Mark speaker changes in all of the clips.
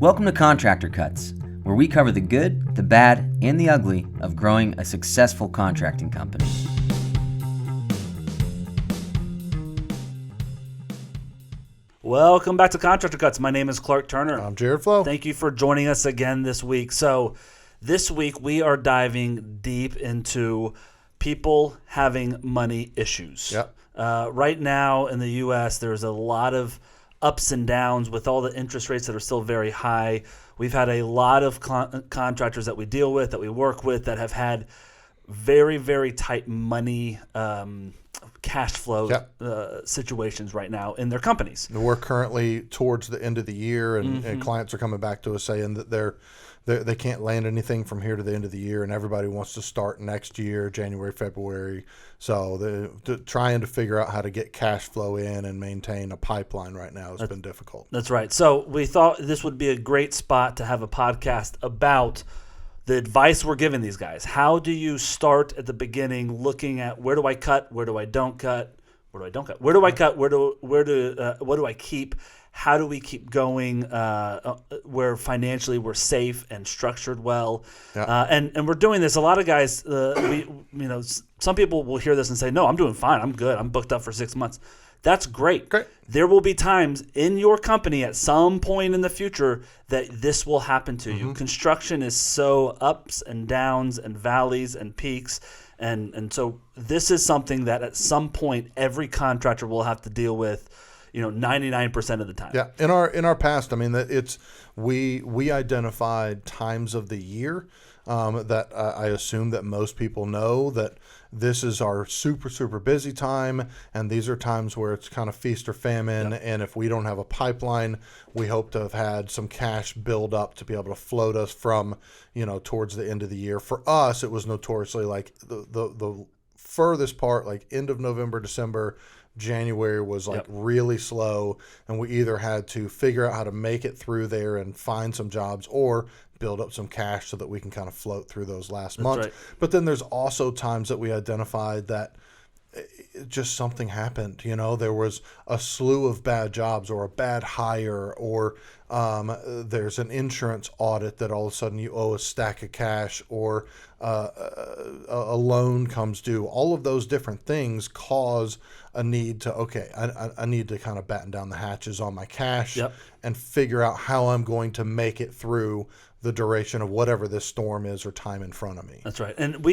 Speaker 1: Welcome to Contractor Cuts, where we cover the good, the bad, and the ugly of growing a successful contracting company.
Speaker 2: Welcome back to Contractor Cuts. My name is Clark Turner.
Speaker 3: I'm Jared Flo.
Speaker 2: Thank you for joining us again this week. So this week we are diving deep into people having money issues.
Speaker 3: Yep.
Speaker 2: Right now in the U.S., there's a lot of ups and downs with all the interest rates that are still very high. We've had a lot of contractors that we deal with, that we work with, that have had very, very tight money cash flow situations right now in their companies.
Speaker 3: We're currently towards the end of the year, and clients are coming back to us saying that they can't land anything from here to the end of the year, and everybody wants to start next year, January, February. So they're trying to figure out how to get cash flow in and maintain a pipeline right now has been difficult.
Speaker 2: That's right. So we thought this would be a great spot to have a podcast about the advice we're giving these guys. How do you start at the beginning looking at where do I cut, where do I don't cut, where do I don't cut, where do I cut, what do I keep? How do we keep going where financially we're safe and structured well? Yeah. And we're doing this. A lot of guys, some people will hear this and say, no, I'm doing fine. I'm good. I'm booked up for 6 months. That's great. There will be times in your company at some point in the future that this will happen to you. Construction is so ups and downs and valleys and peaks. And so this is something that at some point every contractor will have to deal with, 99% of the time.
Speaker 3: Yeah. In our past, I mean, we identified times of the year that I assume that most people know that this is our super, super busy time, and these are times where it's kind of feast or famine. Yep. And if we don't have a pipeline, we hope to have had some cash build up to be able to float us from, towards the end of the year. For us, it was notoriously like the furthest part, like end of November, December, January was really slow, and we either had to figure out how to make it through there and find some jobs or build up some cash so that we can kind of float through those last months. Right. But then there's also times that we identified that just something happened. There was a slew of bad jobs or a bad hire, or there's an insurance audit that all of a sudden you owe a stack of cash, or a loan comes due. All of those different things cause a need to, I need to kind of batten down the hatches on my cash and figure out how I'm going to make it through the duration of whatever this storm is or time in front of me.
Speaker 2: That's right. And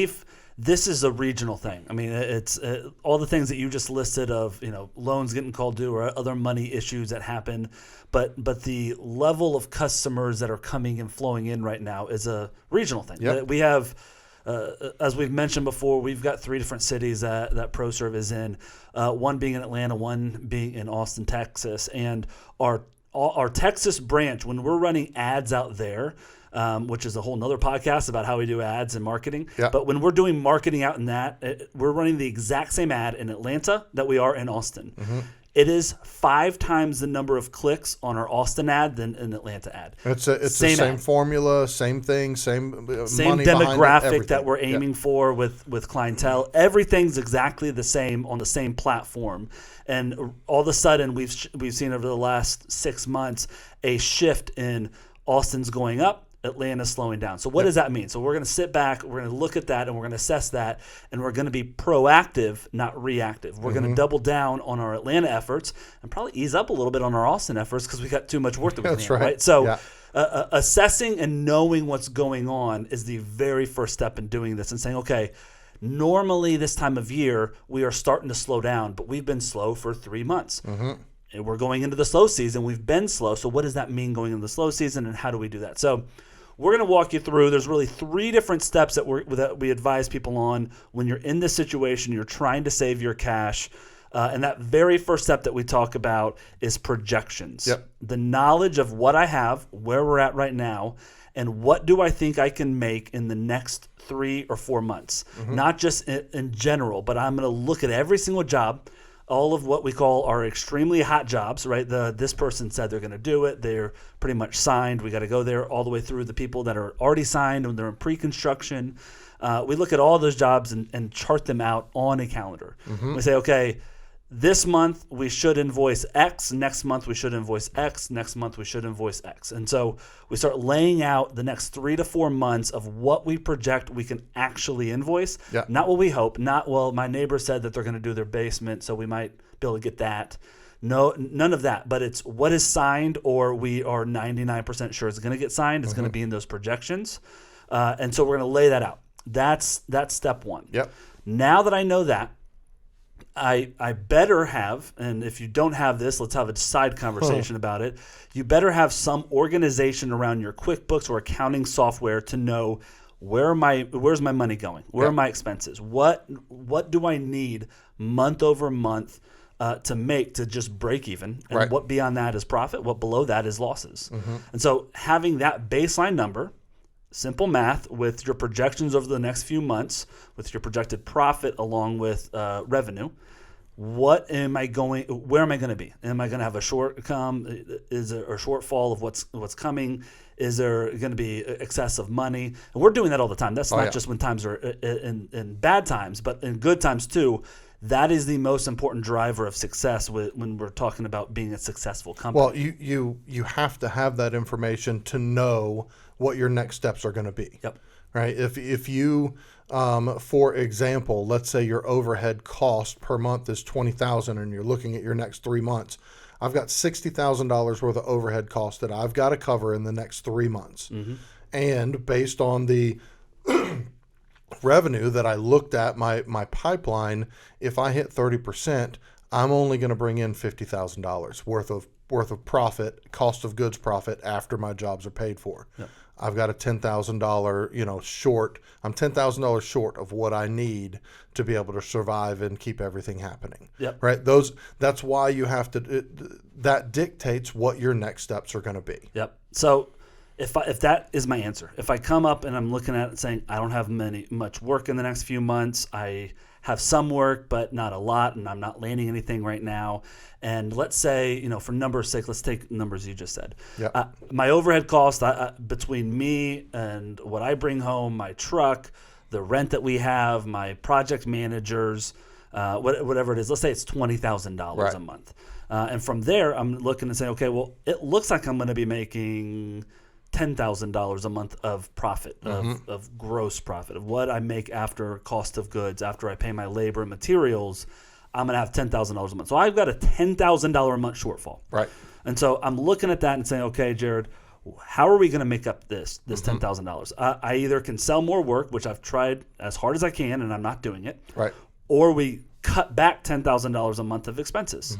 Speaker 2: this is a regional thing. I mean, it's all the things that you just listed of, loans getting called due or other money issues that happen. But the level of customers that are coming and flowing in right now is a regional thing. Yep. We have, as we've mentioned before, we've got 3 different cities that ProServe is in, one being in Atlanta, one being in Austin, Texas. And our Texas branch, when we're running ads out there, which is a whole nother podcast about how we do ads and marketing. Yep. But when we're doing marketing out in that, we're running the exact same ad in Atlanta that we are in Austin. Mm-hmm. It is 5 times the number of clicks on our Austin ad than an Atlanta ad.
Speaker 3: It's the same formula, same thing, same money
Speaker 2: demographic that we're aiming for with clientele. Everything's exactly the same on the same platform. And all of a sudden, we've seen over the last 6 months a shift in Austin's going up, Atlanta's slowing down. So what does that mean? So we're going to sit back, we're going to look at that, and we're going to assess that, and we're going to be proactive, not reactive. We're going to double down on our Atlanta efforts and probably ease up a little bit on our Austin efforts because we got too much work that we can handle, right? So assessing and knowing what's going on is the very first step in doing this and saying, okay, normally this time of year we are starting to slow down, but we've been slow for 3 months. Mm-hmm. And we're going into the slow season. We've been slow. So what does that mean going into the slow season, and how do we do that? So we're going to walk you through. There's really 3 different steps that we advise people on when you're in this situation, you're trying to save your cash. And that very first step that we talk about is projections. Yep. The knowledge of what I have, where we're at right now, and what do I think I can make in the next 3 or 4 months. Mm-hmm. Not just in general, but I'm going to look at every single job, all of what we call our extremely hot jobs, right? This person said they're going to do it. They're pretty much signed. We got to go there all the way through the people that are already signed and they're in pre-construction. We look at all those jobs and chart them out on a calendar. Mm-hmm. We say, okay, this month we should invoice X, next month we should invoice X, next month we should invoice X. And so we start laying out the next 3 to 4 months of what we project we can actually invoice, not what we hope, not, well, my neighbor said that they're going to do their basement, so we might be able to get that. No, none of that, but it's what is signed or we are 99% sure it's going to get signed. It's going to be in those projections. And so we're going to lay that out. That's step one.
Speaker 3: Yep.
Speaker 2: Now that I know that, I better have, and if you don't have this, let's have a side conversation about it. You better have some organization around your QuickBooks or accounting software to know where's my money going? Where are my expenses? What do I need month over month to make to just break even? And what beyond that is profit? What below that is losses? And so having that baseline number, simple math with your projections over the next few months, with your projected profit along with revenue, where am I going to be? Am I going to have a shortcome? Is there a shortfall of what's coming? Is there going to be excessive money? And we're doing that all the time. That's not just when times are in bad times, but in good times too. That is the most important driver of success when we're talking about being a successful company.
Speaker 3: Well, you have to have that information to know what your next steps are going to be.
Speaker 2: Yep.
Speaker 3: Right. If you, for example, let's say your overhead cost per month is $20,000, and you're looking at your next 3 months. I've got $60,000 worth of overhead costs that I've got to cover in the next 3 months, and based on the revenue that I looked at my pipeline, if I hit 30%, I'm only going to bring in $50,000 worth of profit, cost of goods profit after my jobs are paid for.
Speaker 2: Yep.
Speaker 3: I've got a $10,000 short. I'm $10,000 short of what I need to be able to survive and keep everything happening.
Speaker 2: Yep.
Speaker 3: Right. That's why you have to. That dictates what your next steps are going to be.
Speaker 2: Yep. So if that is my answer, if I come up and I'm looking at it saying I don't have much work in the next few months, I have some work but not a lot, and I'm not landing anything right now. And let's say, for number 6, let's take numbers you just said.
Speaker 3: Yep.
Speaker 2: My overhead cost between me and what I bring home, my truck, the rent that we have, my project managers, whatever it is, let's say it's $20,000 a month. And from there, I'm looking and saying, okay, well, it looks like I'm going to be making $10,000 a month of profit, of gross profit, of what I make after cost of goods, after I pay my labor and materials. I'm going to have $10,000 a month. So I've got a $10,000 a month shortfall.
Speaker 3: Right.
Speaker 2: And so I'm looking at that and saying, okay, Jared, how are we going to make up this $10,000? I either can sell more work, which I've tried as hard as I can, and I'm not doing it.
Speaker 3: Right.
Speaker 2: Or we cut back $10,000 a month of expenses.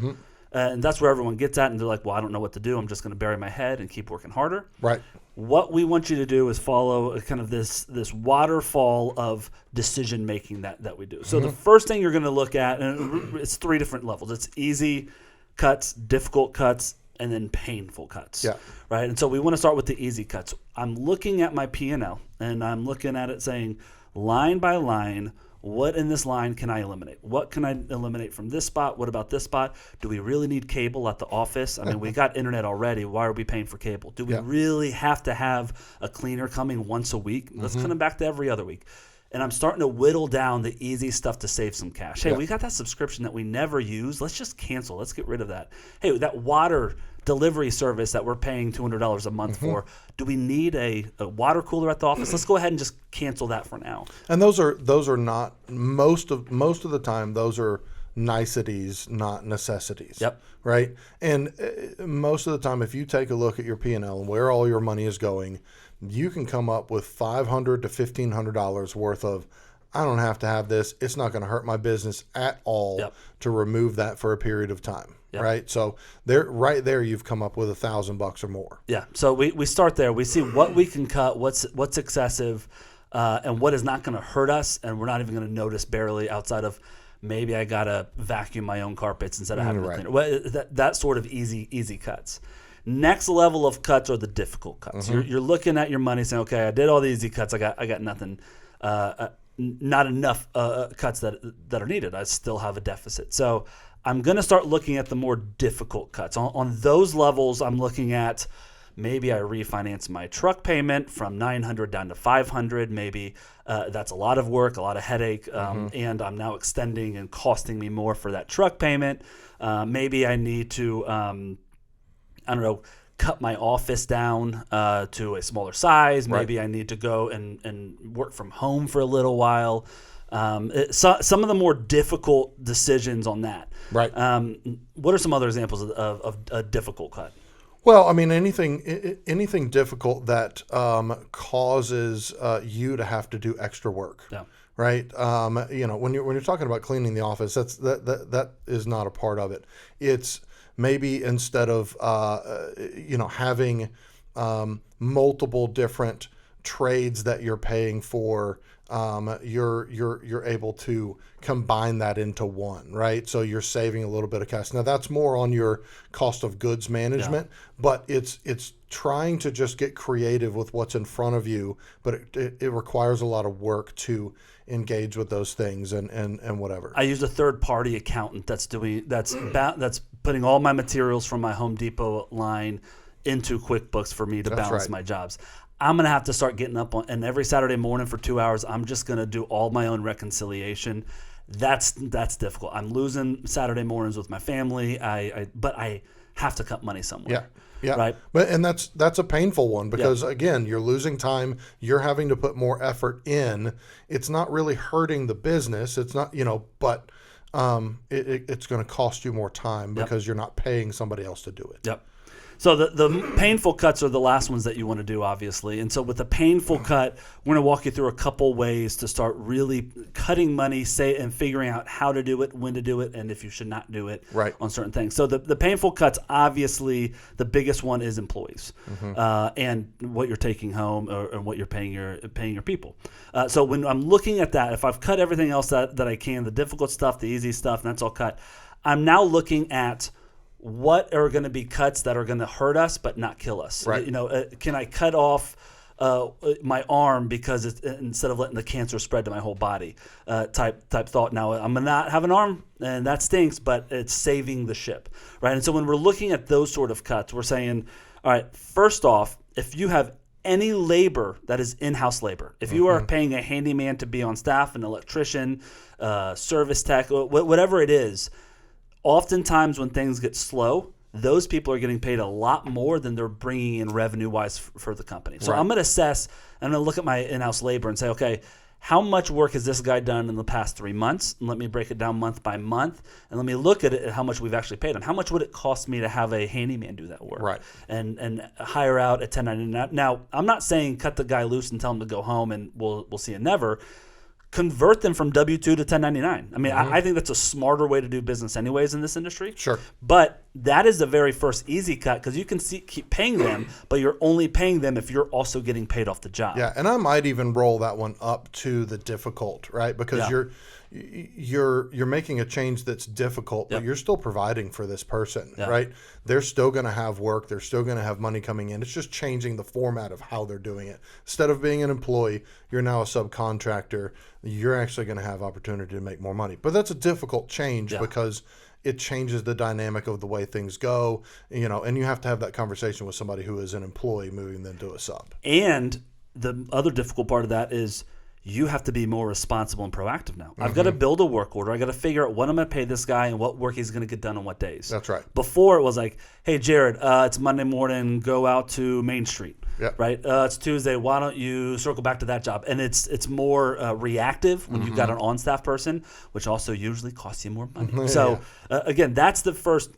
Speaker 2: And that's where everyone gets at, and they're like, well, I don't know what to do. I'm just going to bury my head and keep working harder.
Speaker 3: Right.
Speaker 2: What we want you to do is follow kind of this waterfall of decision making that we do. So the first thing you're going to look at, and it's 3 different levels. It's easy cuts, difficult cuts, and then painful cuts.
Speaker 3: Yeah.
Speaker 2: Right. And so we want to start with the easy cuts. I'm looking at my P&L, and I'm looking at it saying, line by line, what in this line can I eliminate? What can I eliminate from this spot? What about this spot? Do we really need cable at the office? I mean, we got internet already. Why are we paying for cable? Do we really have to have a cleaner coming once a week? Let's cut them back to every other week. And I'm starting to whittle down the easy stuff to save some cash. Hey, we got that subscription that we never use. Let's just cancel. Let's get rid of that. Hey, that water delivery service that we're paying $200 a month for, do we need a water cooler at the office? Let's go ahead and just cancel that for now.
Speaker 3: And those are not most of the time. Those are niceties, not necessities.
Speaker 2: Yep.
Speaker 3: Right. And most of the time, if you take a look at your P&L and where all your money is going, you can come up with $500 to $1,500 worth of, I don't have to have this. It's not going to hurt my business at all to remove that for a period of time. Yep. Right. So right there, you've come up with $1,000 or more.
Speaker 2: Yeah. So we start there. We see what we can cut, what's excessive, and what is not going to hurt us, and we're not even going to notice barely outside of maybe I got to vacuum my own carpets instead of having to clean it. Well, that sort of easy cuts. Next level of cuts are the difficult cuts. You're looking at your money saying, okay, I did all the easy cuts. I got nothing, not enough cuts that are needed. I still have a deficit. So I'm going to start looking at the more difficult cuts. On those levels, I'm looking at Maybe I refinance my truck payment from $900 down to $500. Maybe that's a lot of work, a lot of headache, and I'm now extending and costing me more for that truck payment. Maybe I need to, cut my office down to a smaller size. Maybe I need to go and work from home for a little while. Some of the more difficult decisions on that.
Speaker 3: Right.
Speaker 2: What are some other examples of a difficult cut?
Speaker 3: Well, I mean, anything difficult that causes you to have to do extra work.
Speaker 2: Yeah.
Speaker 3: Right. When you're talking about cleaning the office, that is not a part of it. It's maybe instead of having multiple different trades that you're paying for, you're able to combine that into one, right? So you're saving a little bit of cash. Now that's more on your cost of goods management, but it's trying to just get creative with what's in front of you, but it requires a lot of work to engage with those things and whatever.
Speaker 2: I use a third-party accountant that's putting all my materials from my Home Depot line into QuickBooks for me to balance my jobs. I'm going to have to start getting up and every Saturday morning for 2 hours, I'm just going to do all my own reconciliation. That's difficult. I'm losing Saturday mornings with my family. But I have to cut money somewhere.
Speaker 3: Yeah.
Speaker 2: Right.
Speaker 3: But that's a painful one because again, you're losing time. You're having to put more effort in. It's not really hurting the business. It's not, but it's going to cost you more time because you're not paying somebody else to do it.
Speaker 2: Yep. So the painful cuts are the last ones that you want to do, obviously. And so with a painful cut, we're going to walk you through a couple ways to start really cutting money, and figuring out how to do it, when to do it, and if you should not do it on certain things. So the painful cuts, obviously, the biggest one is employees and what you're taking home or what you're paying your people. So when I'm looking at that, if I've cut everything else that I can, the difficult stuff, the easy stuff, and that's all cut, I'm now looking at what are going to be cuts that are going to hurt us but not kill us.
Speaker 3: Right.
Speaker 2: Can I cut off my arm because instead of letting the cancer spread to my whole body? Type thought. Now I'm going to not have an arm, and that stinks, but it's saving the ship, right? And so when we're looking at those sort of cuts, we're saying, all right, first off, if you have any labor that is in-house labor, if you are paying a handyman to be on staff, an electrician, service tech, whatever it is, oftentimes when things get slow, those people are getting paid a lot more than they're bringing in revenue-wise for the company. So I'm going to assess, I'm going to look at my in-house labor and say, okay, how much work has this guy done in the past 3 months? And let me break it down month by month, and let me look at it at how much we've actually paid him. How much would it cost me to have a handyman do that work? Right. And hire out a 1099. Now, I'm not saying cut the guy loose and tell him to go home and we'll see you never. Convert them from W-2 to 1099. I mean, I think that's a smarter way to do business anyways in this industry.
Speaker 3: Sure.
Speaker 2: But that is the very first easy cut because you can keep paying them, but you're only paying them if you're also getting paid off the job.
Speaker 3: Yeah, and I might even roll that one up to the difficult, right? Because you're making a change that's difficult, but you're still providing for this person, right? They're still going to have work. They're still going to have money coming in. It's just changing the format of how they're doing it. Instead of being an employee, you're now a subcontractor. You're actually going to have opportunity to make more money. But that's a difficult change because it changes the dynamic of the way things go, and you have to have that conversation with somebody who is an employee moving them to a sub.
Speaker 2: And the other difficult part of that is you have to be more responsible and proactive now. I've got to build a work order. I got to figure out what I'm going to pay this guy and what work he's going to get done on what days.
Speaker 3: That's right.
Speaker 2: Before it was like, hey, Jared, it's Monday morning. Go out to Main Street.
Speaker 3: Yep.
Speaker 2: Right. It's Tuesday. Why don't you circle back to that job? And it's more reactive when you've got an on-staff person, which also usually costs you more money. So again, that's the first,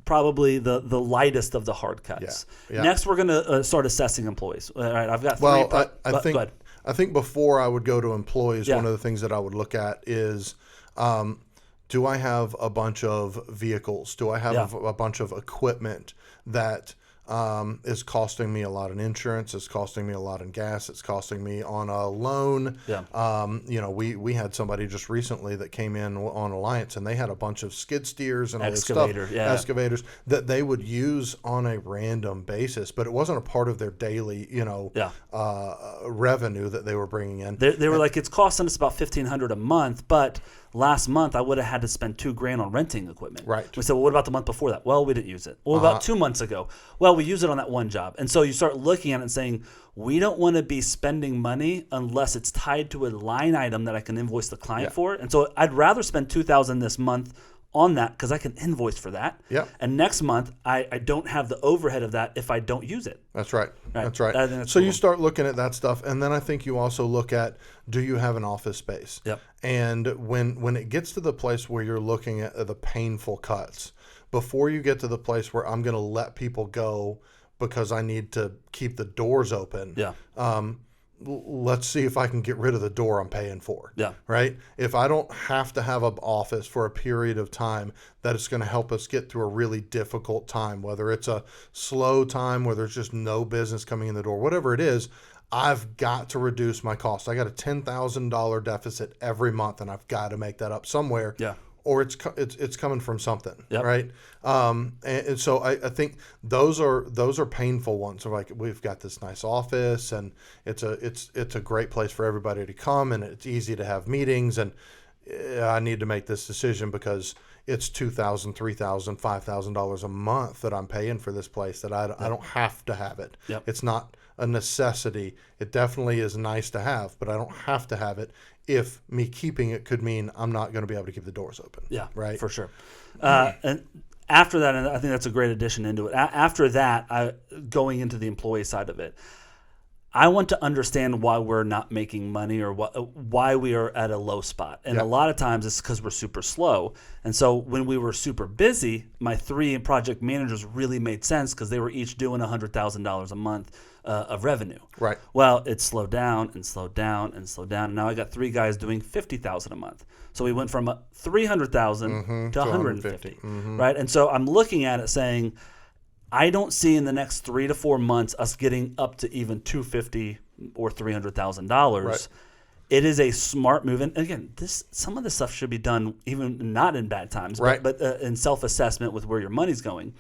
Speaker 2: probably the lightest of the hard cuts.
Speaker 3: Yeah.
Speaker 2: Next, we're going to start assessing employees. All right. I've got three.
Speaker 3: Well,
Speaker 2: Go ahead.
Speaker 3: I think before I would go to employees, one of the things that I would look at is, do I have a bunch of vehicles? Do I have a bunch of equipment that is costing me a lot in insurance? It's costing me a lot in gas. It's costing me on a loan. Yeah. We had somebody just recently that came in on Alliance, and they had a bunch of skid steers and all this stuff, excavators that they would use on a random basis, but it wasn't a part of their daily, revenue that they were bringing in.
Speaker 2: They were like, it's costing us about $1,500 a month, but last month I would have had to spend $2,000 on renting equipment.
Speaker 3: Right.
Speaker 2: We said, well, what about the month before that? Well, we didn't use it. Well, about 2 months ago? Well, we used it on that one job. And so you start looking at it and saying, we don't want to be spending money unless it's tied to a line item that I can invoice the client for. And so I'd rather spend $2,000 this month on that because I can invoice for that.
Speaker 3: Yep.
Speaker 2: And next month, I don't have the overhead of that if I don't use it.
Speaker 3: That's right. That's right.
Speaker 2: I think that's
Speaker 3: so
Speaker 2: cool.
Speaker 3: you start looking at that stuff, and then I think you also look at, do you have an office space?
Speaker 2: Yep.
Speaker 3: And when it gets to the place where you're looking at the painful cuts, before you get to the place where I'm going to let people go because I need to keep the doors open.
Speaker 2: Yeah.
Speaker 3: Let's see if I can get rid of the door I'm paying for.
Speaker 2: Yeah.
Speaker 3: Right? If I don't have to have an office for a period of time, that is going to help us get through a really difficult time, whether it's a slow time where there's just no business coming in the door, whatever it is, I've got to reduce my cost. I got a $10,000 deficit every month, and I've got to make that up somewhere.
Speaker 2: Yeah.
Speaker 3: Or it's coming from something,
Speaker 2: Yep.
Speaker 3: right? And so I think those are painful ones. So like, we've got this nice office, and it's a great place for everybody to come, and it's easy to have meetings, and I need to make this decision because it's $2,000, $3,000, $5,000 a month that I'm paying for this place that I don't have to have it.
Speaker 2: Yep.
Speaker 3: It's not a necessity. It definitely is nice to have, but I don't have to have it. If me keeping it could mean I'm not going to be able to keep the doors open.
Speaker 2: Yeah,
Speaker 3: right.
Speaker 2: For sure. And after that, and I think that's a great addition into it. After that, going into the employee side of it, I want to understand why we're not making money or why we are at a low spot. And a lot of times it's because we're super slow. And so when we were super busy, my 3 project managers really made sense because they were each doing $100,000 a month of revenue.
Speaker 3: Right.
Speaker 2: Well, it slowed down and slowed down and slowed down. And now I got 3 guys doing $50,000 a month. So we went from $300,000 to $150,000, right? And so I'm looking at it saying, I don't see in the next 3 to 4 months us getting up to even $250,000 or $300,000.
Speaker 3: Right.
Speaker 2: It is a smart move, and again, some of this stuff should be done even not in bad times,
Speaker 3: right.
Speaker 2: but in self-assessment with where your money's going.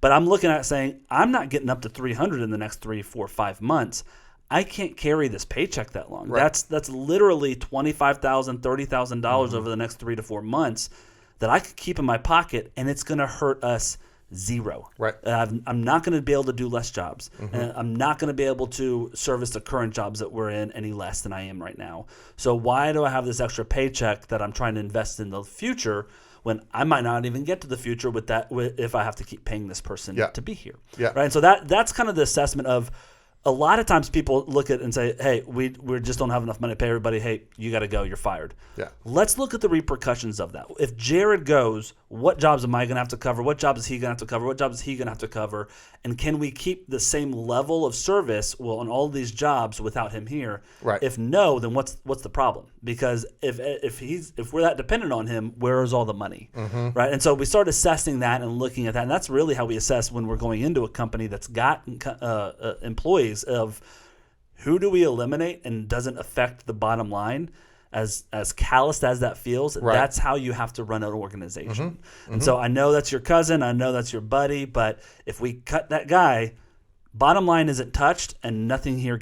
Speaker 2: But I'm looking at it saying, I'm not getting up to 300 in the next 3, 4, 5 months. I can't carry this paycheck that long.
Speaker 3: Right.
Speaker 2: That's literally $25,000, $30,000 over the next 3 to 4 months that I could keep in my pocket, and it's going to hurt us zero.
Speaker 3: Right.
Speaker 2: I'm not going to be able to do less jobs. And I'm not going to be able to service the current jobs that we're in any less than I am right now. So why do I have this extra paycheck that I'm trying to invest in the future when I might not even get to the future with that if I have to keep paying this person to be here?
Speaker 3: Yeah.
Speaker 2: Right. And so that's kind of the assessment of. A lot of times people look at it and say, hey, we just don't have enough money to pay everybody. Hey, you got to go. You're fired.
Speaker 3: Yeah.
Speaker 2: Let's look at the repercussions of that. If Jared goes, what jobs am I going to have to cover? What jobs is he going to have to cover? What jobs is he going to have to cover? And can we keep the same level of service on all of these jobs without him here?
Speaker 3: Right.
Speaker 2: If no, then what's the problem? Because if we're that dependent on him, where is all the money? Right. And so we start assessing that and looking at that. And that's really how we assess when we're going into a company that's got employees of who do we eliminate and doesn't affect the bottom line. As calloused as that feels,
Speaker 3: right.
Speaker 2: That's how you have to run an organization. And so I know that's your cousin, I know that's your buddy, but if we cut that guy, bottom line isn't touched and nothing here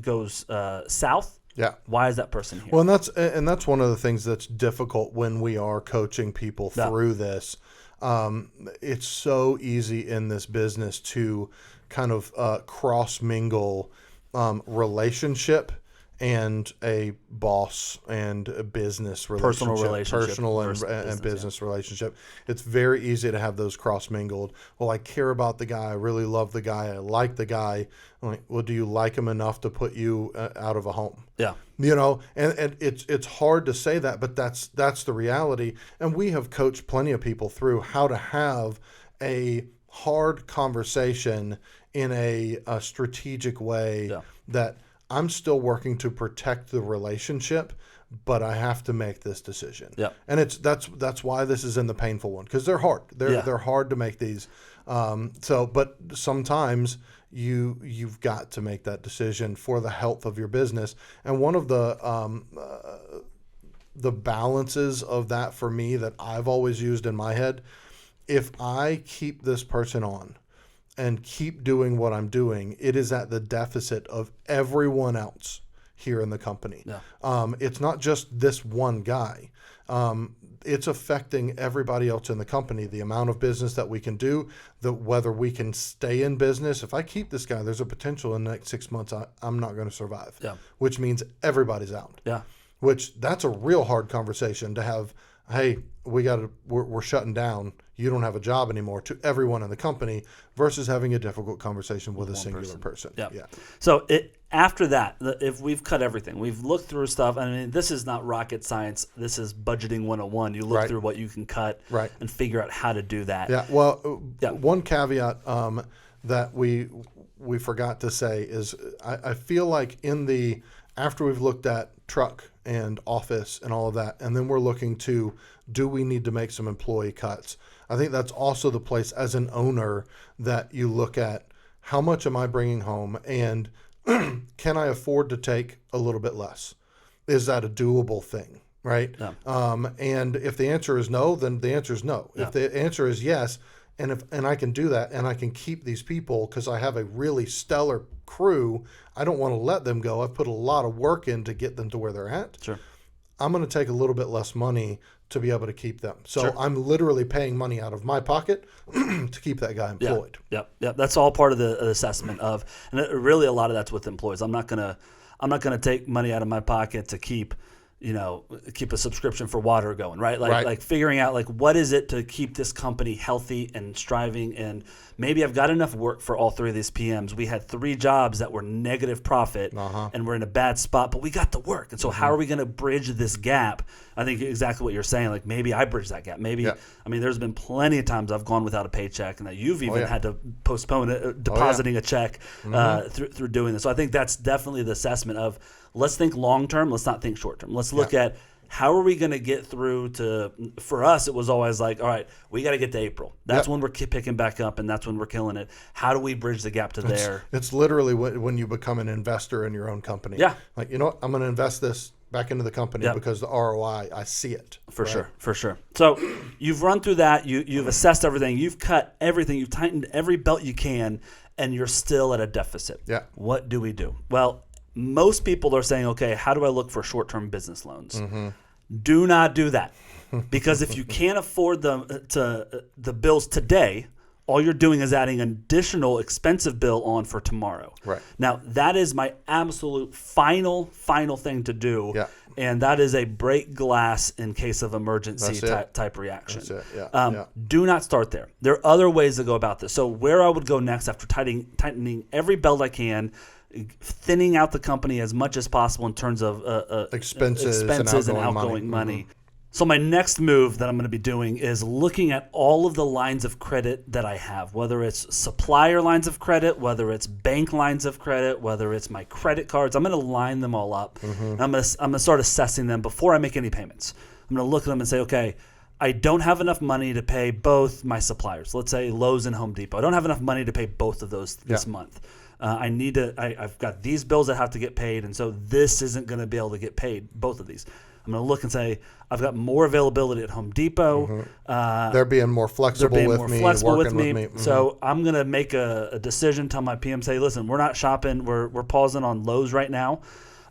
Speaker 2: goes south.
Speaker 3: Yeah.
Speaker 2: Why is that person here?
Speaker 3: Well, and that's one of the things that's difficult when we are coaching people through this. It's so easy in this business to kind of cross mingle relationship and a boss and a business relationship, personal and business relationship. It's very easy to have those cross mingled. Well, I care about the guy. I really love the guy. I like the guy. I'm like, well, do you like him enough to put you out of a home?
Speaker 2: Yeah.
Speaker 3: You know, and it's hard to say that, but that's the reality. And we have coached plenty of people through how to have a hard conversation in a strategic way that I'm still working to protect the relationship, but I have to make this decision.
Speaker 2: Yeah.
Speaker 3: And that's why this is in the painful one, because they're hard. They're hard to make these. But sometimes you've got to make that decision for the health of your business. And one of the balances of that for me that I've always used in my head, if I keep this person on and keep doing what I'm doing, it is at the deficit of everyone else here in the company.
Speaker 2: Yeah.
Speaker 3: It's not just this one guy. It's affecting everybody else in the company, the amount of business that we can do, whether we can stay in business. If I keep this guy, there's a potential in the next 6 months I'm not going to survive, which means everybody's out.
Speaker 2: Yeah.
Speaker 3: Which that's a real hard conversation to have. Hey, we're shutting down. You don't have a job anymore, to everyone in the company, versus having a difficult conversation with a singular person.
Speaker 2: Yeah.
Speaker 3: Yeah.
Speaker 2: So after that, if we've cut everything, we've looked through stuff. I mean, this is not rocket science. This is budgeting 101. You look through what you can cut and figure out how to do that.
Speaker 3: Yeah. Well, one caveat that we forgot to say is I feel like after we've looked at truck and office and all of that, and then we're looking to, do we need to make some employee cuts? I think that's also the place as an owner that you look at, how much am I bringing home, and can I afford to take a little bit less? Is that a doable thing, right?
Speaker 2: Yeah.
Speaker 3: And if the answer is no, then the answer is no.
Speaker 2: Yeah.
Speaker 3: If the answer is yes, and I can do that, and I can keep these people because I have a really stellar crew, I don't want to let them go. I've put a lot of work in to get them to where they're at.
Speaker 2: Sure.
Speaker 3: I'm going to take a little bit less money to be able to keep them. So
Speaker 2: Sure.
Speaker 3: I'm literally paying money out of my pocket to keep that guy employed.
Speaker 2: Yeah. That's all part of the assessment of, and really a lot of that's with employees. I'm not gonna take money out of my pocket to keep a subscription for water going, right? Like figuring out like what is it to keep this company healthy and striving, and maybe I've got enough work for all three of these PMs. We had 3 jobs that were negative profit and we're in a bad spot, but we got the work. And so how are we going to bridge this gap? I think exactly what you're saying. Like maybe I bridge that gap. Maybe, I mean, there's been plenty of times I've gone without a paycheck, and that you've even had to postpone depositing a check through doing this. So I think that's definitely the assessment of, let's think long term. Let's not think short term. Let's look at how are we going to get through to. For us, it was always like, all right, we got to get to April. That's when we're picking back up, and that's when we're killing it. How do we bridge the gap to there?
Speaker 3: It's literally when you become an investor in your own company.
Speaker 2: Yeah.
Speaker 3: Like, you know what? I'm going to invest this back into the company because the ROI, I see it.
Speaker 2: For sure. So you've run through that. You've assessed everything. You've cut everything. You've tightened every belt you can, and you're still at a deficit.
Speaker 3: Yeah.
Speaker 2: What do we do? Well, most people are saying, okay, how do I look for short-term business loans?
Speaker 3: Mm-hmm.
Speaker 2: Do not do that, because if you can't afford the bills today, all you're doing is adding an additional expensive bill on for tomorrow.
Speaker 3: Right.
Speaker 2: Now, that is my absolute final thing to do, and that is a break glass in case of emergency type reaction.
Speaker 3: That's it.
Speaker 2: Do not start there. There are other ways to go about this. So where I would go next after tightening every belt I can, thinning out the company as much as possible in terms of expenses and outgoing money. Mm-hmm. So my next move that I'm going to be doing is looking at all of the lines of credit that I have, whether it's supplier lines of credit, whether it's bank lines of credit, whether it's my credit cards. I'm going to line them all up. Mm-hmm. I'm going to start assessing them before I make any payments. I'm going to look at them and say, okay, I don't have enough money to pay both my suppliers. Let's say Lowe's and Home Depot. I don't have enough money to pay both of those this month. I've got these bills that have to get paid, and so this isn't going to be able to get paid, both of these. I'm going to look and say, I've got more availability at Home Depot.
Speaker 3: Mm-hmm. They're being more flexible with me. Mm-hmm.
Speaker 2: So I'm going to make a decision, tell my PM, say, listen, we're not shopping. We're pausing on Lowe's right now.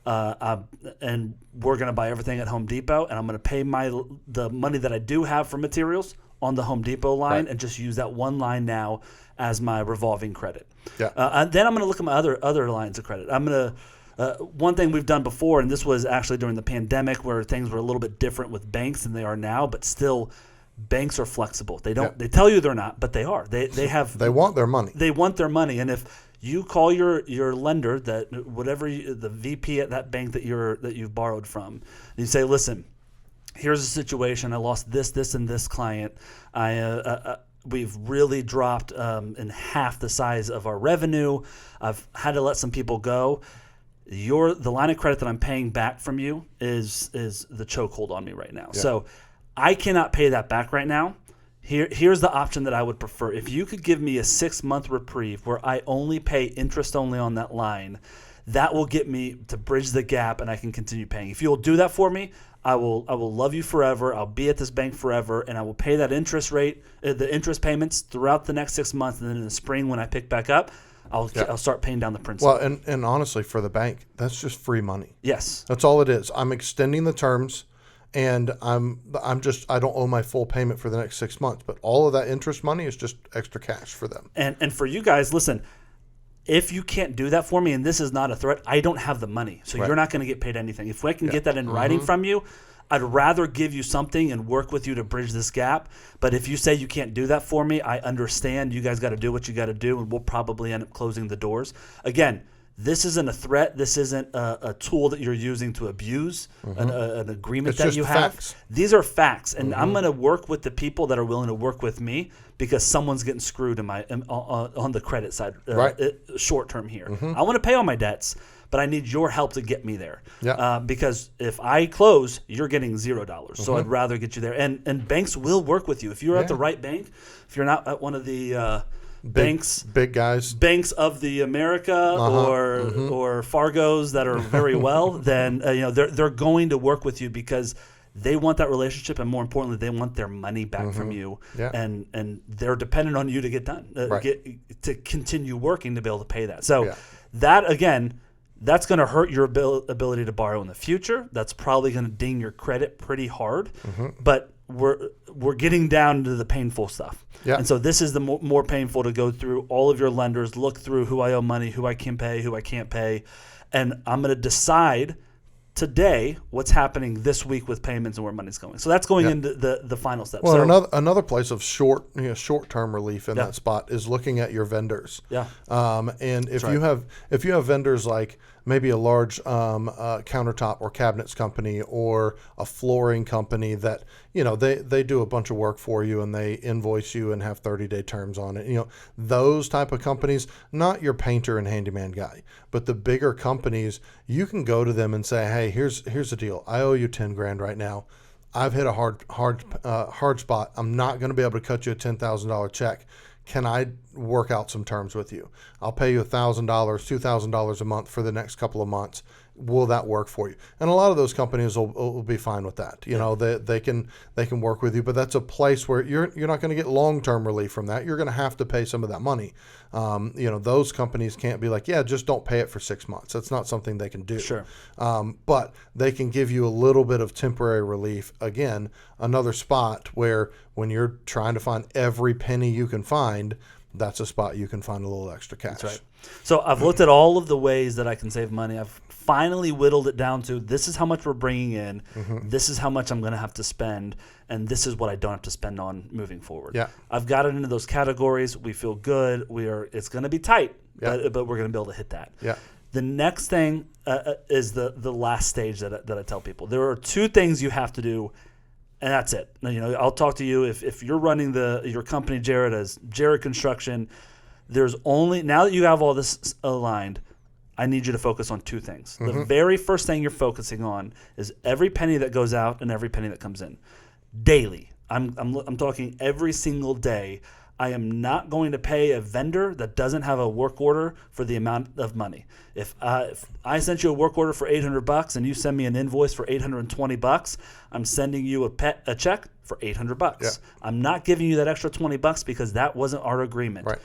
Speaker 2: And we're going to buy everything at Home Depot, and I'm going to pay the money that I do have for materials on the Home Depot line and just use that one line now as my revolving credit.
Speaker 3: Yeah.
Speaker 2: And then I'm going to look at my other lines of credit. I'm going to one thing we've done before, and this was actually during the pandemic where things were a little bit different with banks than they are now, but still banks are flexible. They don't. They tell you they're not, but they are. They have.
Speaker 3: They want their money.
Speaker 2: They want their money, and if you call your lender, that the VP at that bank that you've borrowed from, and you say, listen, here's the situation. I lost this, and this client. We've really dropped in half the size of our revenue. I've had to let some people go. The line of credit that I'm paying back from you is the chokehold on me right now. Yeah. So I cannot pay that back right now. Here's the option that I would prefer. If you could give me a 6-month reprieve where I only pay interest only on that line, that will get me to bridge the gap and I can continue paying. If you'll do that for me, I will love you forever. I'll be at this bank forever, and I will pay that interest rate, the interest payments throughout the next 6 months, and then in the spring when I pick back up, I'll start paying down the principal.
Speaker 3: Well, and honestly, for the bank, that's just free money.
Speaker 2: Yes.
Speaker 3: That's all it is. I'm extending the terms, and I don't owe my full payment for the next 6 months. But all of that interest money is just extra cash for them.
Speaker 2: And for you guys, listen, if you can't do that for me, and this is not a threat, I don't have the money. So you're not going to get paid anything. If I can get that in writing from you, I'd rather give you something and work with you to bridge this gap. But if you say you can't do that for me, I understand. You guys got to do what you got to do, and we'll probably end up closing the doors. Again, this isn't a threat. This isn't a tool that you're using to abuse an agreement
Speaker 3: It's
Speaker 2: that
Speaker 3: just
Speaker 2: you have.
Speaker 3: facts.
Speaker 2: These are facts, and I'm going to work with the people that are willing to work with me because someone's getting screwed on the credit side short term here. I want to pay all my debts, but I need your help to get me there.
Speaker 3: Yeah.
Speaker 2: Because if I close, you're getting $0. So I'd rather get you there. And banks will work with you. If you're at the right bank, if you're not at one of the
Speaker 3: Big guys.
Speaker 2: banks of the America or Fargos that are very well, then they're going to work with you because they want that relationship, and more importantly, they want their money back from you, and they're dependent on you to get done, to continue working to be able to pay that. So that again, that's going to hurt your ability to borrow in the future. That's probably going to ding your credit pretty hard, but we're getting down to the painful stuff.
Speaker 3: Yeah.
Speaker 2: And so this is the more painful to go through all of your lenders, look through who I owe money, who I can pay, who I can't pay. And I'm going to decide today what's happening this week with payments and where money's going. So that's going into the final step.
Speaker 3: Well,
Speaker 2: so,
Speaker 3: another place of short-term relief in that spot is looking at your vendors.
Speaker 2: Yeah.
Speaker 3: And if you have vendors like maybe a large countertop or cabinets company or a flooring company that they do a bunch of work for you and they invoice you and have 30-day terms on it. Those type of companies, not your painter and handyman guy, but the bigger companies, you can go to them and say, hey, here's the deal. I owe you $10,000 right now. I've hit a hard spot. I'm not going to be able to cut you a $10,000 check. Can I work out some terms with you? I'll pay you $1,000, $2,000 a month for the next couple of months. Will that work for you? And a lot of those companies will be fine with that. They can work with you, but that's a place where you're not going to get long-term relief from that. You're going to have to pay some of that money. Those companies can't be like, just don't pay it for 6 months. That's not something they can do.
Speaker 2: Sure.
Speaker 3: But they can give you a little bit of temporary relief. Again, another spot where when you're trying to find every penny you can find, that's a spot you can find a little extra cash.
Speaker 2: That's right. So I've looked at all of the ways that I can save money. I've finally whittled it down to this is how much we're bringing in, this is how much I'm going to have to spend, and this is what I don't have to spend on moving forward.
Speaker 3: Yeah.
Speaker 2: I've got it into those categories. We feel good. It's going to be tight, but we're going to be able to hit that.
Speaker 3: Yeah.
Speaker 2: The next thing is the last stage that I tell people. There are two things you have to do, and that's it. I'll talk to you if you're running your company, Jared, as Jared Construction. There's only, now that you have all this aligned, I need you to focus on two things. The very first thing you're focusing on is every penny that goes out and every penny that comes in daily. I'm talking every single day. I am not going to pay a vendor that doesn't have a work order for the amount of money. If I sent you a work order for $800 and you send me an invoice for $820, I'm sending you a check for $800.
Speaker 3: Yeah.
Speaker 2: I'm not giving you that extra $20 because that wasn't our agreement.
Speaker 3: Right.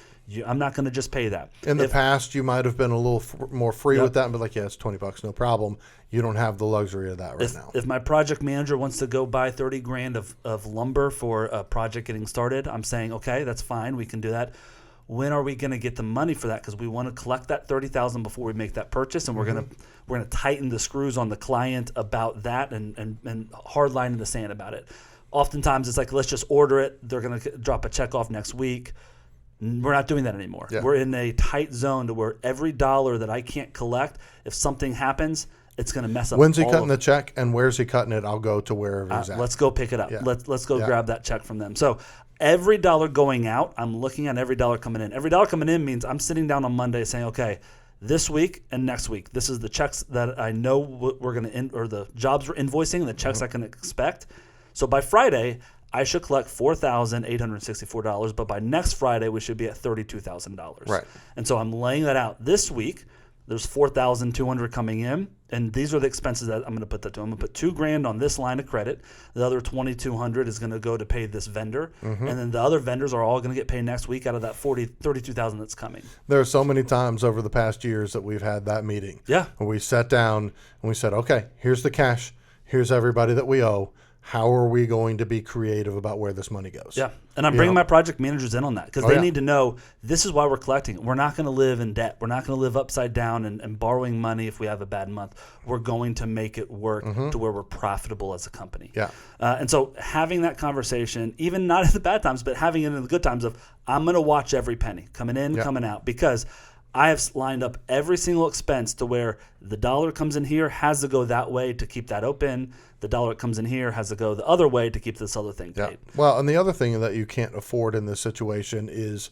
Speaker 2: I'm not going to just pay that.
Speaker 3: In the past, you might have been a little more free with that and be like, it's $20, no problem. You don't have the luxury of that right now.
Speaker 2: If my project manager wants to go buy $30,000 of lumber for a project getting started, I'm saying, okay, that's fine. We can do that. When are we going to get the money for that? Because we want to collect that $30,000 before we make that purchase, and we're going to tighten the screws on the client about that and hard line in the sand about it. Oftentimes, it's like, let's just order it. They're going to drop a check off next week. We're not doing that anymore. Yeah. We're in a tight zone to where every dollar that I can't collect, if something happens, it's going to mess up.
Speaker 3: When's he cutting the check and where's he cutting it? I'll go to wherever he's at.
Speaker 2: Let's go pick it up.
Speaker 3: Yeah.
Speaker 2: Let's go grab that check from them. So every dollar going out, I'm looking at every dollar coming in. Every dollar coming in means I'm sitting down on Monday saying, okay, this week and next week, this is the checks that I know we're going to or the jobs we're invoicing, the checks I can expect. So by Friday, I should collect $4,864, but by next Friday, we should be at $32,000.
Speaker 3: Right.
Speaker 2: And so I'm laying that out this week. There's $4,200 coming in, and these are the expenses that I'm going to put that to. I'm going to put $2,000 on this line of credit. The other $2,200 is going to go to pay this vendor, and then the other vendors are all going to get paid next week out of that $32,000 that's coming.
Speaker 3: There are so many times over the past years that we've had that meeting.
Speaker 2: Yeah.
Speaker 3: Where we sat down and we said, okay, here's the cash. Here's everybody that we owe. How are we going to be creative about where this money goes?
Speaker 2: Yeah. And I'm bringing my project managers in on that because they need to know this is why we're collecting. We're not going to live in debt. We're not going to live upside down and borrowing money if we have a bad month. We're going to make it work to where we're profitable as a company.
Speaker 3: Yeah.
Speaker 2: And so having that conversation, even not in the bad times, but having it in the good times of I'm going to watch every penny coming in, coming out, because I have lined up every single expense to where the dollar comes in here has to go that way to keep that open. The dollar that comes in here has to go the other way to keep this other thing paid.
Speaker 3: Well, and the other thing that you can't afford in this situation is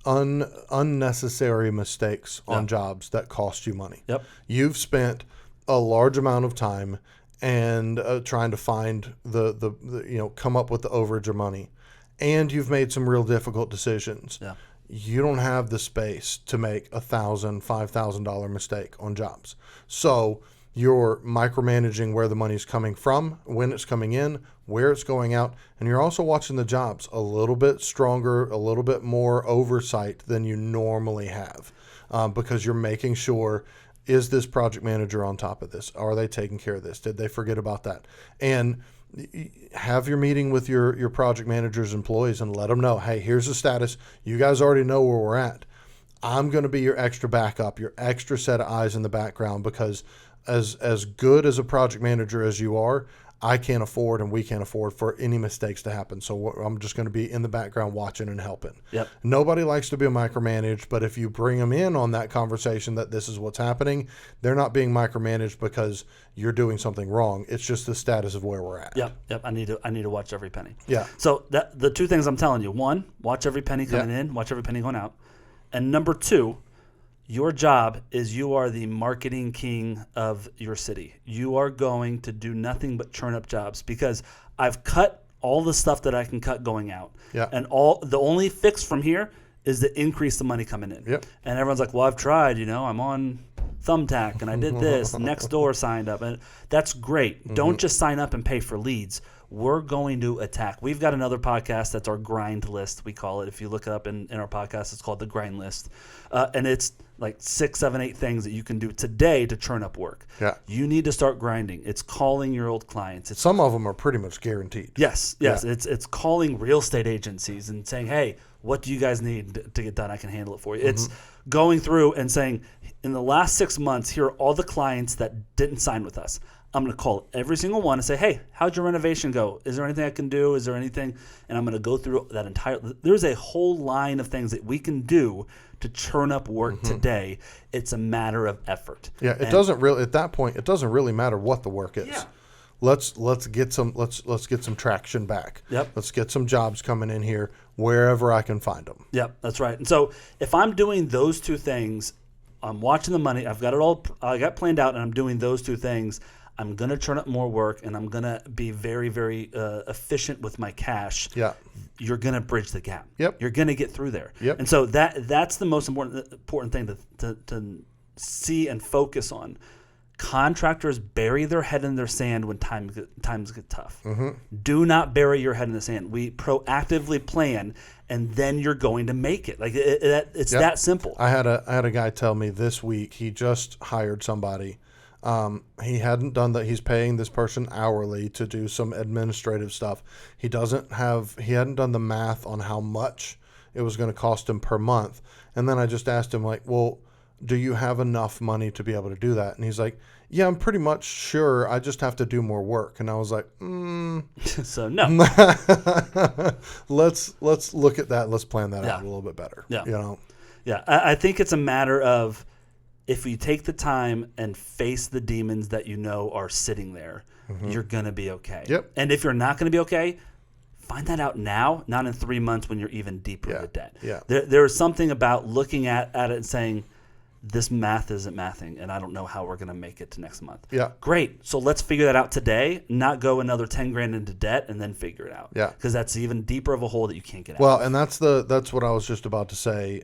Speaker 3: unnecessary mistakes on jobs that cost you money.
Speaker 2: Yep.
Speaker 3: You've spent a large amount of time and trying to find the come up with the overage of money, and you've made some real difficult decisions.
Speaker 2: Yeah.
Speaker 3: You don't have the space to make $1,000, $5,000 mistake on jobs. So you're micromanaging where the money's coming from, when it's coming in, where it's going out, and you're also watching the jobs a little bit stronger, a little bit more oversight than you normally have, because you're making sure, is this project manager on top of this? Are they taking care of this? Did they forget about that? And have your meeting with your project managers, employees, and let them know, hey, here's the status. You guys already know where we're at. I'm going to be your extra backup, your extra set of eyes in the background, because as good as a project manager as you are, I can't afford and we can't afford for any mistakes to happen. So I'm just going to be in the background watching and helping.
Speaker 2: Yep.
Speaker 3: Nobody likes to be micromanaged, but if you bring them in on that conversation that this is what's happening, they're not being micromanaged because you're doing something wrong. It's just the status of where we're at.
Speaker 2: Yep. I need to watch every penny.
Speaker 3: Yeah.
Speaker 2: So the two things I'm telling you: one, watch every penny coming in, watch every penny going out, and number two, your job is you are the marketing king of your city. You are going to do nothing but churn up jobs because I've cut all the stuff that I can cut going out.
Speaker 3: Yeah.
Speaker 2: And the only fix from here is to increase the money coming in.
Speaker 3: Yep.
Speaker 2: And everyone's like, well, I've tried, I'm on Thumbtack and I did this, Nextdoor signed up. And that's great. Don't just sign up and pay for leads. We're going to attack. We've got another podcast that's our grind list, we call it. If you look it up in our podcast, it's called the grind list. And it's like 6, 7, 8 things that you can do today to churn up work.
Speaker 3: Yeah.
Speaker 2: You need to start grinding. It's calling your old clients. It's
Speaker 3: Some of them are pretty much guaranteed.
Speaker 2: Yes.
Speaker 3: Yeah.
Speaker 2: It's calling real estate agencies and saying, hey, what do you guys need to get done? I can handle it for you. It's going through and saying, in the last 6 months, here are all the clients that didn't sign with us. I'm going to call every single one and say, hey, how'd your renovation go? Is there anything I can do? Is there anything? And I'm going to go through that there's a whole line of things that we can do to churn up work today. It's a matter of effort.
Speaker 3: Yeah, it doesn't really, at that point, it doesn't really matter what the work is.
Speaker 2: Yeah.
Speaker 3: Let's get some traction back.
Speaker 2: Yep.
Speaker 3: Let's get some jobs coming in here wherever I can find them.
Speaker 2: Yep, that's right. And so if I'm doing those two things, I'm watching the money, I've got it all, I got planned out, and I'm doing those two things, I'm going to churn up more work, and I'm going to be very, very efficient with my cash.
Speaker 3: Yeah.
Speaker 2: You're going to bridge the gap.
Speaker 3: Yep.
Speaker 2: You're going to get through there.
Speaker 3: Yep.
Speaker 2: And so that's the most important thing to see and focus on. Contractors bury their head in their sand when times get tough. Do not bury your head in the sand. We proactively plan, and then you're going to make it. Like it's that simple.
Speaker 3: I had a guy tell me this week he just hired somebody. He hadn't done that. He's paying this person hourly to do some administrative stuff. He hadn't done the math on how much it was going to cost him per month. And then I just asked him, like, well, do you have enough money to be able to do that? And he's like, yeah, I'm pretty much sure. I just have to do more work. And I was like,
Speaker 2: So no.
Speaker 3: let's look at that. Let's plan that out a little bit better.
Speaker 2: Yeah. Yeah. I think it's a matter of, if you take the time and face the demons that you know are sitting there, you're going to be okay.
Speaker 3: Yep.
Speaker 2: And if you're not going to be okay, find that out now, not in 3 months when you're even deeper into debt.
Speaker 3: Yeah.
Speaker 2: There is something about looking at it and saying, this math isn't mathing, and I don't know how we're going to make it to next month.
Speaker 3: Yeah.
Speaker 2: Great. So let's figure that out today, not go another 10 grand into debt and then figure it out.
Speaker 3: Yeah.
Speaker 2: Because that's even deeper of a hole that you can't get out.
Speaker 3: Well, and that's what I was just about to say.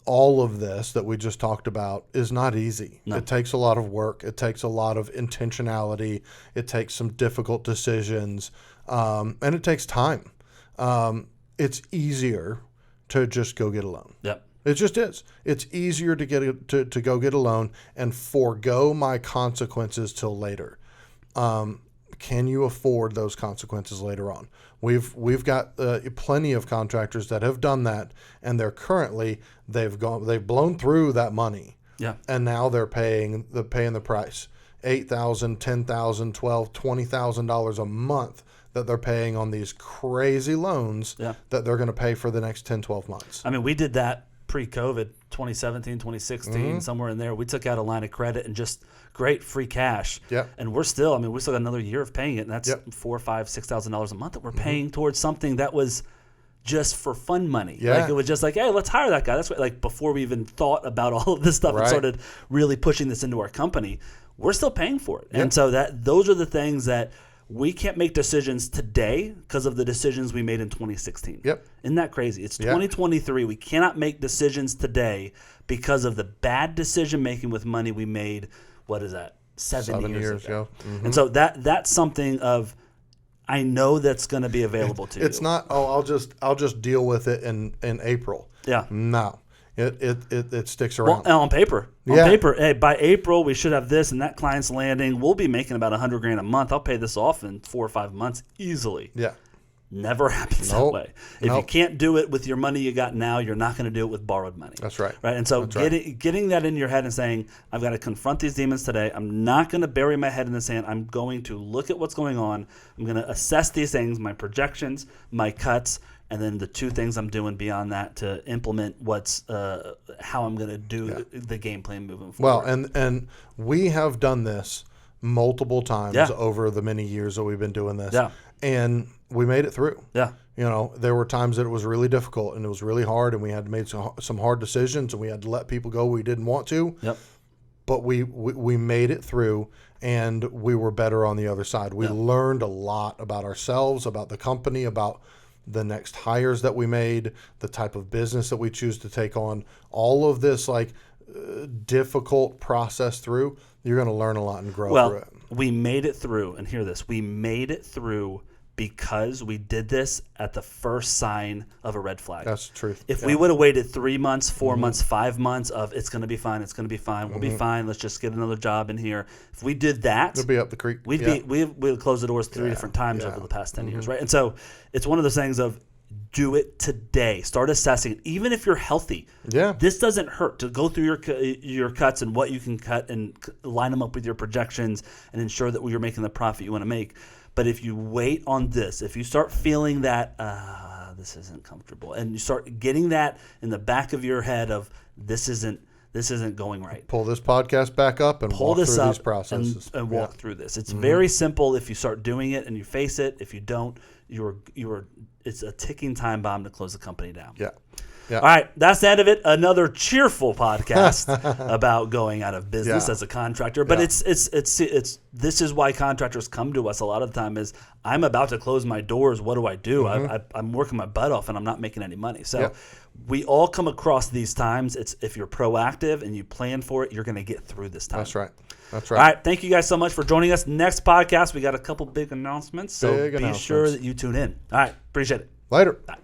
Speaker 3: all of this that we just talked about is not easy.
Speaker 2: No.
Speaker 3: It takes a lot of work. It takes a lot of intentionality. It takes some difficult decisions, and it takes time. It's easier to just go get a loan.
Speaker 2: Yep.
Speaker 3: It just is. It's easier to go get a loan and forego my consequences till later. Can you afford those consequences later on? We've got plenty of contractors that have done that, and they've blown through that money.
Speaker 2: Yeah.
Speaker 3: And now they're paying the price, $8,000, $10,000, $12,000, $20,000 a month that they're paying on these crazy loans that they're going to pay for the next 10, 12 months.
Speaker 2: I mean, we did that pre-COVID, 2017, 2016, somewhere in there. We took out a line of credit and just great free cash.
Speaker 3: Yeah.
Speaker 2: And we still got another year of paying it, and that's $4,000, $5,000, $6,000 a month that we're paying towards something that was just for fun money.
Speaker 3: Yeah.
Speaker 2: Like, it was just like, hey, let's hire that guy. That's what, like, before we even thought about all of this stuff and started really pushing this into our company, we're still paying for it. And so those are the things that we can't make decisions today because of the decisions we made in 2016.
Speaker 3: Yep.
Speaker 2: Isn't that crazy? It's 2023. We cannot make decisions today because of the bad decision making with money we made. What is that? 7 years ago.
Speaker 3: Mm-hmm.
Speaker 2: And so that's something of, I know that's going to be available to you.
Speaker 3: It's not. I'll just deal with it in April.
Speaker 2: Yeah.
Speaker 3: No. It sticks around.
Speaker 2: Well, on paper, hey, by April we should have this, and that client's landing. We'll be making about $100,000 a month. I'll pay this off in 4 or 5 months easily.
Speaker 3: Yeah.
Speaker 2: Never happens that way. If you can't do it with your money you got now, you're not going to do it with borrowed money.
Speaker 3: That's right.
Speaker 2: Right. And so getting that in your head and saying, I've got to confront these demons today. I'm not going to bury my head in the sand. I'm going to look at what's going on. I'm going to assess these things, my projections, my cuts, and then the 2 things I'm doing beyond that to implement how I'm going to do the game plan moving forward.
Speaker 3: Well, and we have done this multiple times over the many years that we've been doing this.
Speaker 2: Yeah.
Speaker 3: And we made it through.
Speaker 2: Yeah.
Speaker 3: You know, there were times that it was really difficult and it was really hard, and we had to make some hard decisions, and we had to let people go we didn't want to.
Speaker 2: Yep.
Speaker 3: But we made it through, and we were better on the other side. We learned a lot about ourselves, about the company, about the next hires that we made, the type of business that we choose to take on. All of this difficult process through, you're going to learn a lot and grow through it.
Speaker 2: We made it through, and hear this, we made it through because we did this at the first sign of a red flag.
Speaker 3: That's the truth.
Speaker 2: If we would have waited 3 months, 4 months, 5 months of it's going to be fine, we'll be fine, let's just get another job in here. If we did that,
Speaker 3: it'd be up the creek.
Speaker 2: we would close the doors 3 different times over the past 10 years, right? And so it's one of those things of do it today. Start assessing it. Even if you're healthy, this doesn't hurt to go through your cuts and what you can cut and line them up with your projections and ensure that you're making the profit you want to make. But if you wait on this, if you start feeling that this isn't comfortable, and you start getting that in the back of your head of this isn't going right,
Speaker 3: pull this podcast back up and walk through these processes
Speaker 2: and walk through this. It's very simple if you start doing it and you face it. If you don't, it's a ticking time bomb to close the company down.
Speaker 3: Yeah.
Speaker 2: All right, that's the end of it. Another cheerful podcast about going out of business as a contractor. But it's this is why contractors come to us a lot of the time is I'm about to close my doors. What do I do? I'm working my butt off and I'm not making any money. So we all come across these times. It's if you're proactive and you plan for it, you're going to get through this time.
Speaker 3: That's right. All
Speaker 2: right. Thank you guys so much for joining us. Next podcast, we got a couple big announcements. So be sure that you tune in. All right. Appreciate it.
Speaker 3: Later.
Speaker 2: Bye.